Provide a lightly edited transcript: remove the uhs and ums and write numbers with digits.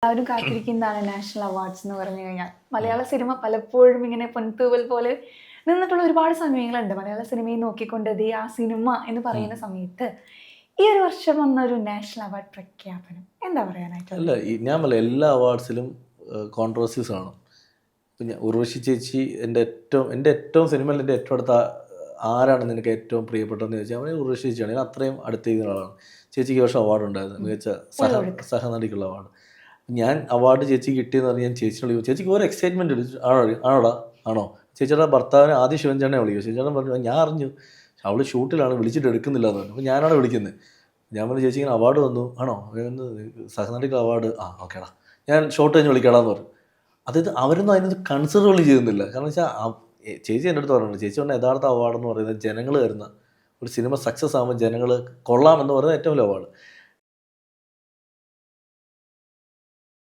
എല്ലാവരും കാത്തിരിക്കുന്നതാണ് national awards എന്ന് പറഞ്ഞു കഴിഞ്ഞാൽ. മലയാള സിനിമ പലപ്പോഴും ഇങ്ങനെ പൊൻതൂവൽ പോലെ നിന്നിട്ടുള്ള ഒരുപാട് സമയങ്ങളുണ്ട്. മലയാള സിനിമയെ നോക്കിക്കൊണ്ട് ദേ ആ സിനിമ എന്ന് പറയുന്ന സമയത്ത് ഈ ഒരു വർഷം വന്ന ഒരു നാഷണൽ അവാർഡ് പ്രഖ്യാപനം എന്താ പറയാനായിട്ട്? അല്ല ഞാൻ പറയാം, എല്ലാ അവാർഡ്സിലും കോൺട്രവേഴ്സീസ് കാണും. ഇപ്പം ഉർവശി ചേച്ചി എൻ്റെ ഏറ്റവും സിനിമയിൽ എൻ്റെ ഏറ്റവും അടുത്ത ആരാണ് നിനക്ക് ഏറ്റവും പ്രിയപ്പെട്ടതെന്ന് ചോദിച്ചാൽ അവൻ ഉർവശി ചേച്ചിയാണ്. ഞാൻ അത്രയും അടുത്ത് ചെയ്യുന്ന ആളാണ്. ചേച്ചിക്ക് വർഷം അവാർഡ് ഉണ്ടായിരുന്നു, മികച്ച സഹനടിക്കുള്ള അവാർഡ്. ഞാൻ അവാർഡ് ചേച്ചി കിട്ടിയെന്ന് പറഞ്ഞാൽ ഞാൻ ചേച്ചിനെ വിളിക്കും. ചേച്ചിക്ക് ഒരു എക്സൈറ്റ്മെൻറ്റ് ഉണ്ട്. ആണോടാ ആണോ ചേച്ചിയുടെ ഭർത്താവിനെ ആദ്യം ശിവൻചേട്ടനെ വിളിക്കും. ശിവൻചേട്ടൻ പറഞ്ഞു ഞാൻ അറിഞ്ഞു അവൾ ഷൂട്ടിലാണ്, വിളിച്ചിട്ട് എടുക്കുന്നില്ല എന്ന് പറഞ്ഞു. അപ്പോൾ ഞാനാണ് വിളിക്കുന്നത്. ഞാൻ പറഞ്ഞു ചേച്ചി ഇങ്ങനെ അവാർഡ് വന്നു. ആണോ സഹനടിക്കുള്ള അവാർഡ്? ആ ഓക്കേടാ, ഞാൻ ഷോട്ട് കഴിഞ്ഞ് വിളിക്കാടാന്ന് പറഞ്ഞു. അതായത് അവരൊന്നും അതിനകത്ത് കൺസിഡർ പോലും ചെയ്യുന്നില്ല. കാരണം വെച്ചാൽ ചേച്ചി എൻ്റെ അടുത്ത് പറയുന്നത്, ചേച്ചി പറഞ്ഞ യഥാർത്ഥ അവാർഡ് എന്ന് പറയുന്നത് ജനങ്ങൾ തരുന്ന ഒരു സിനിമ സക്സസ് ആകുമ്പോൾ ജനങ്ങൾ കൊള്ളാമെന്ന് പറയുന്നത് ഏറ്റവും വലിയ അവാർഡ്.